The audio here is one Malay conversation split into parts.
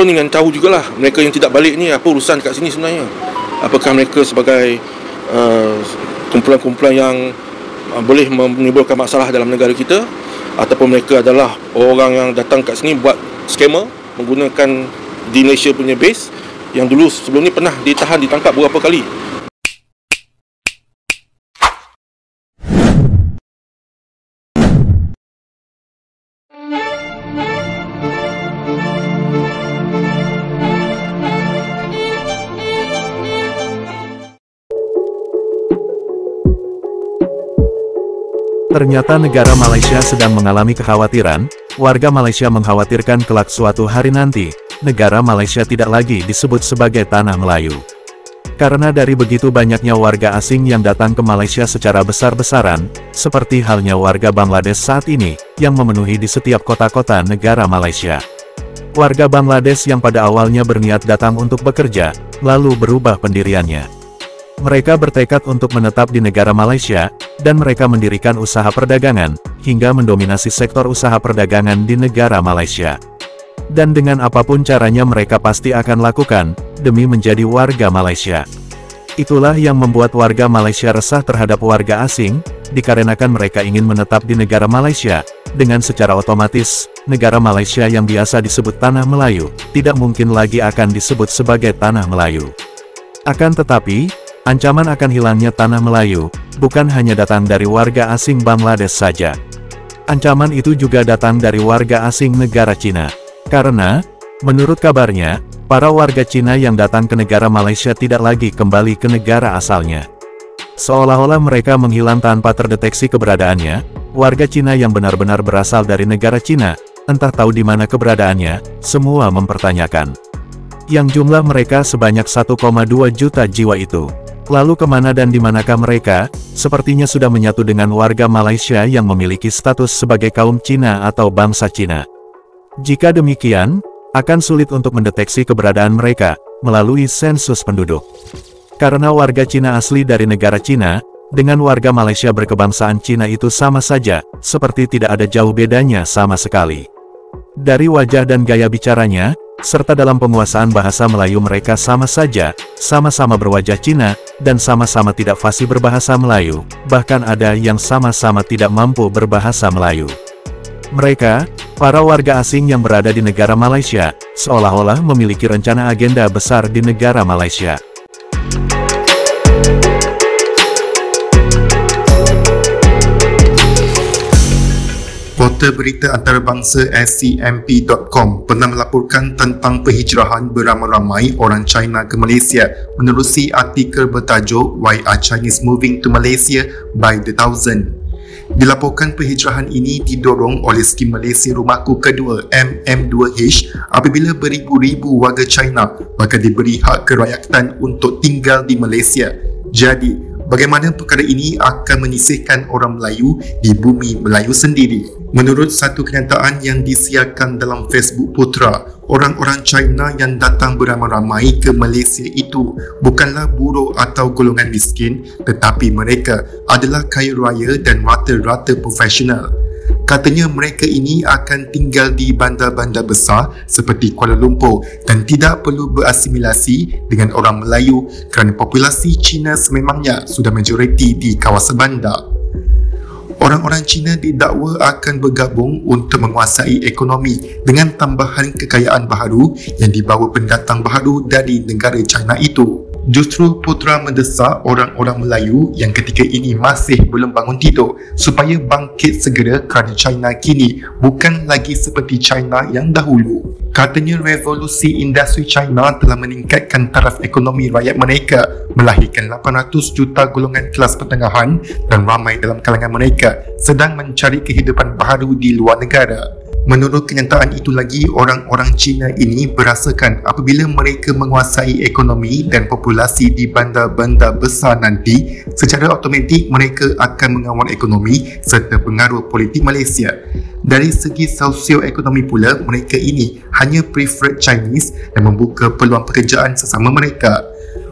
penonton ingin tahu jugalah mereka yang tidak balik ni apa urusan kat sini sebenarnya. Apakah mereka sebagai kumpulan-kumpulan yang boleh menimbulkan masalah dalam negara kita, ataupun mereka adalah orang yang datang kat sini buat scammer menggunakan di Malaysia punya base yang dulu sebelum ni pernah ditahan, ditangkap beberapa kali. Ternyata negara Malaysia sedang mengalami kekhawatiran. Warga Malaysia mengkhawatirkan kelak suatu hari nanti, negara Malaysia tidak lagi disebut sebagai tanah Melayu. Karena dari begitu banyaknya warga asing yang datang ke Malaysia secara besar-besaran, seperti halnya warga Bangladesh saat ini, yang memenuhi di setiap kota-kota negara Malaysia. Warga Bangladesh yang pada awalnya berniat datang untuk bekerja, lalu berubah pendiriannya. Mereka bertekad untuk menetap di negara Malaysia, dan mereka mendirikan usaha perdagangan, hingga mendominasi sektor usaha perdagangan di negara Malaysia. Dan dengan apapun caranya mereka pasti akan lakukan, demi menjadi warga Malaysia. Itulah yang membuat warga Malaysia resah terhadap warga asing, dikarenakan mereka ingin menetap di negara Malaysia, dengan secara otomatis, negara Malaysia yang biasa disebut tanah Melayu, tidak mungkin lagi akan disebut sebagai tanah Melayu. Akan tetapi, ancaman akan hilangnya tanah Melayu, bukan hanya datang dari warga asing Bangladesh saja. Ancaman itu juga datang dari warga asing negara Cina. Karena, menurut kabarnya, para warga Cina yang datang ke negara Malaysia tidak lagi kembali ke negara asalnya. Seolah-olah mereka menghilang tanpa terdeteksi keberadaannya. Warga Cina yang benar-benar berasal dari negara Cina, entah tahu di mana keberadaannya, semua mempertanyakan. Yang jumlah mereka sebanyak 1,2 juta jiwa itu. Lalu kemana dan dimanakah mereka? Sepertinya sudah menyatu dengan warga Malaysia yang memiliki status sebagai kaum Cina atau bangsa Cina. Jika demikian, akan sulit untuk mendeteksi keberadaan mereka, melalui sensus penduduk. Karena warga Cina asli dari negara Cina, dengan warga Malaysia berkebangsaan Cina itu sama saja, seperti tidak ada jauh bedanya sama sekali. Dari wajah dan gaya bicaranya, serta dalam penguasaan bahasa Melayu mereka sama saja, sama-sama berwajah Cina, dan sama-sama tidak fasih berbahasa Melayu, bahkan ada yang sama-sama tidak mampu berbahasa Melayu. Mereka, para warga asing yang berada di negara Malaysia, seolah-olah memiliki rencana agenda besar di negara Malaysia. Portal berita antarabangsa SCMP.com pernah melaporkan tentang penghijrahan beramai-ramai orang China ke Malaysia menerusi artikel bertajuk Why Are Chinese Moving to Malaysia by the Thousand. Dilaporkan penghijrahan ini didorong oleh skim Malaysia Rumahku Kedua MM2H apabila beribu-ribu warga China bakal diberi hak kerakyatan untuk tinggal di Malaysia. Jadi, bagaimana perkara ini akan menyisihkan orang Melayu di bumi Melayu sendiri? Menurut satu kenyataan yang disiarkan dalam Facebook Putra, orang-orang China yang datang beramai-ramai ke Malaysia itu bukanlah buruh atau golongan miskin, tetapi mereka adalah kaya raya dan rata-rata profesional. Katanya mereka ini akan tinggal di bandar-bandar besar seperti Kuala Lumpur dan tidak perlu berasimilasi dengan orang Melayu kerana populasi Cina sememangnya sudah majoriti di kawasan bandar. Orang-orang Cina didakwa akan bergabung untuk menguasai ekonomi dengan tambahan kekayaan baharu yang dibawa pendatang baharu dari negara China itu. Justru Putra mendesak orang-orang Melayu yang ketika ini masih belum bangun tidur supaya bangkit segera kerana China kini bukan lagi seperti China yang dahulu. Katanya revolusi industri China telah meningkatkan taraf ekonomi rakyat mereka, melahirkan 800 juta golongan kelas pertengahan dan ramai dalam kalangan mereka sedang mencari kehidupan baharu di luar negara. Menurut kenyataan itu lagi, orang-orang Cina ini berasakan apabila mereka menguasai ekonomi dan populasi di bandar-bandar besar nanti, secara automatik mereka akan mengawal ekonomi serta pengaruh politik Malaysia. Dari segi sosioekonomi pula, mereka ini hanya prefer Chinese dan membuka peluang pekerjaan sesama mereka.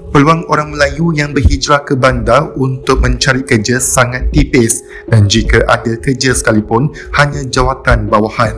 Peluang orang Melayu yang berhijrah ke bandar untuk mencari kerja sangat tipis dan jika ada kerja sekalipun hanya jawatan bawahan.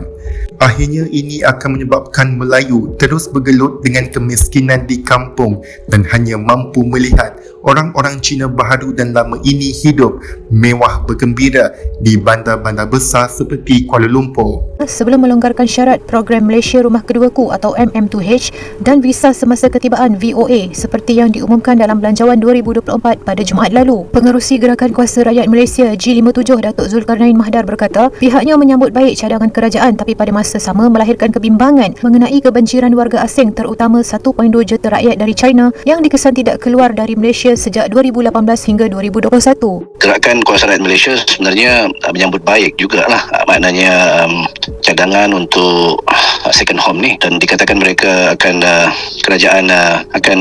Akhirnya ini akan menyebabkan Melayu terus bergelut dengan kemiskinan di kampung dan hanya mampu melihat orang-orang Cina baharu dan lama ini hidup mewah bergembira di bandar-bandar besar seperti Kuala Lumpur. Sebelum melonggarkan syarat program Malaysia Rumah Keduaku atau MM2H dan visa semasa ketibaan VOA seperti yang diumumkan dalam Belanjawan 2024 pada Jumaat lalu. Pengerusi Gerakan Kuasa Rakyat Malaysia G57 Datuk Zulkarnain Mahdar berkata pihaknya menyambut baik cadangan kerajaan tapi pada masa sama melahirkan kebimbangan mengenai kebanjiran warga asing terutama 1.2 juta rakyat dari China yang dikesan tidak keluar dari Malaysia sejak 2018 hingga 2021. Gerakan Kuasa Rakyat Malaysia sebenarnya menyambut baik jugalah maknanya cadangan untuk second home ni, dan dikatakan mereka akan kerajaan akan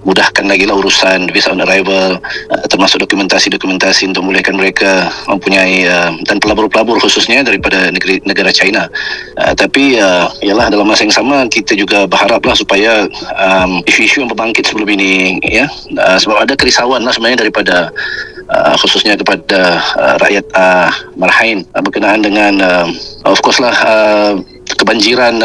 mudahkan lagi lah urusan visa on arrival, termasuk dokumentasi untuk membolehkan mereka mempunyai dan pelabur-pelabur khususnya daripada negara China. Tapi ialah dalam masa yang sama kita juga berharaplah supaya isu-isu yang berbangkit sebelum ini sebab ada kerisauan lah sebenarnya daripada khususnya kepada rakyat Marhain berkenaan dengan of course lah kebanjiran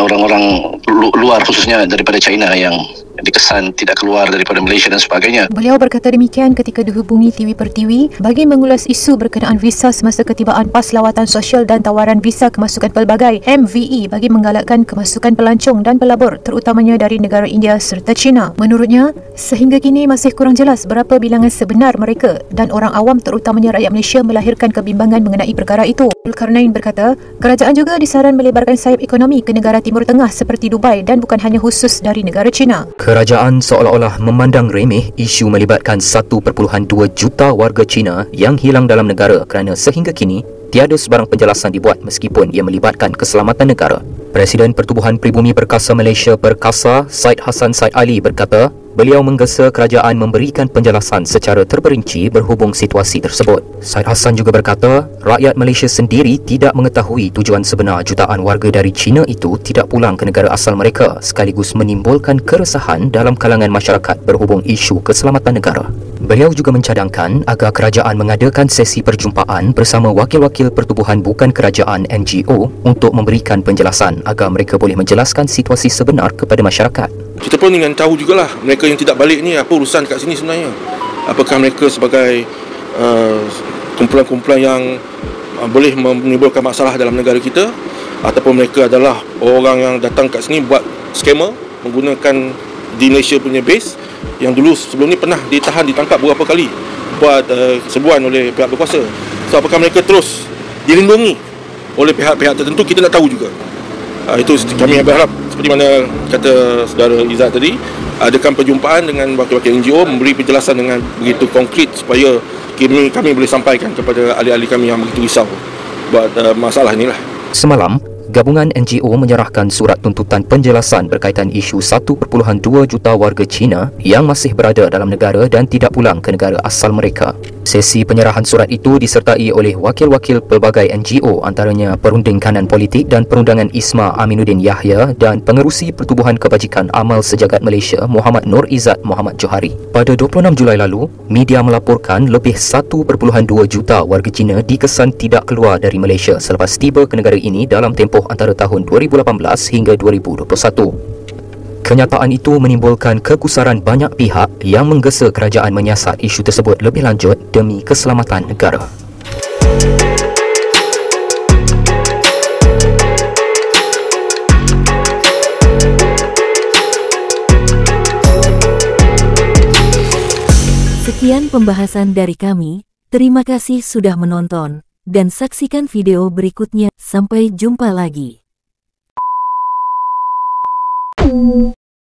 orang-orang luar khususnya daripada China yang dikesan tidak keluar daripada Malaysia dan sebagainya. Beliau berkata demikian ketika dihubungi TV Pertiwi bagi mengulas isu berkenaan visa semasa ketibaan PAS Lawatan Sosial dan tawaran visa kemasukan pelbagai MVE bagi menggalakkan kemasukan pelancong dan pelabur terutamanya dari negara India serta China. Menurutnya, sehingga kini masih kurang jelas berapa bilangan sebenar mereka dan orang awam terutamanya rakyat Malaysia melahirkan kebimbangan mengenai perkara itu. Zulkarnain berkata, kerajaan juga disaran melebarkan sayap ekonomi ke negara Timur Tengah seperti Dubai dan bukan hanya khusus dari negara China. Kerajaan seolah-olah memandang remeh isu melibatkan 1.2 juta warga Cina yang hilang dalam negara kerana sehingga kini tiada sebarang penjelasan dibuat meskipun ia melibatkan keselamatan negara. Presiden Pertubuhan Pribumi Perkasa Malaysia Perkasa, Syed Hassan Syed Ali berkata, beliau menggesa kerajaan memberikan penjelasan secara terperinci berhubung situasi tersebut. Syed Hassan juga berkata, rakyat Malaysia sendiri tidak mengetahui tujuan sebenar jutaan warga dari China itu tidak pulang ke negara asal mereka sekaligus menimbulkan keresahan dalam kalangan masyarakat berhubung isu keselamatan negara. Beliau juga mencadangkan agar kerajaan mengadakan sesi perjumpaan bersama wakil-wakil pertubuhan bukan kerajaan NGO untuk memberikan penjelasan agar mereka boleh menjelaskan situasi sebenar kepada masyarakat. Kita pun ingin tahu jugalah mereka yang tidak balik ni apa urusan kat sini sebenarnya. Apakah mereka sebagai kumpulan-kumpulan yang boleh menimbulkan masalah dalam negara kita, ataupun mereka adalah orang yang datang kat sini buat scammer menggunakan di Malaysia punya base yang dulu sebelum ni pernah ditangkap beberapa kali buat serbuan oleh pihak berkuasa. So apakah mereka terus dilindungi oleh pihak-pihak tertentu, kita nak tahu juga. Itu kami berharap seperti mana kata saudara Izzat tadi, adakan perjumpaan dengan wakil-wakil NGO memberi penjelasan dengan begitu konkret supaya kami boleh sampaikan kepada ahli-ahli kami yang begitu risau buat masalah inilah. Semalam, gabungan NGO menyerahkan surat tuntutan penjelasan berkaitan isu 1.2 juta warga Cina yang masih berada dalam negara dan tidak pulang ke negara asal mereka. Sesi penyerahan surat itu disertai oleh wakil-wakil pelbagai NGO antaranya Perunding Kanan Politik dan Perundangan Isma Aminuddin Yahya dan Pengerusi Pertubuhan Kebajikan Amal Sejagat Malaysia Muhammad Nur Izzat Muhammad Johari. Pada 26 Julai lalu, media melaporkan lebih 1.2 juta warga Cina dikesan tidak keluar dari Malaysia selepas tiba ke negara ini dalam tempoh antara tahun 2018 hingga 2021. Kenyataan itu menimbulkan kegusaran banyak pihak yang menggesa kerajaan menyiasat isu tersebut lebih lanjut demi keselamatan negara. Sekian pembahasan dari kami, terima kasih sudah menonton, dan saksikan video berikutnya. Sampai jumpa lagi.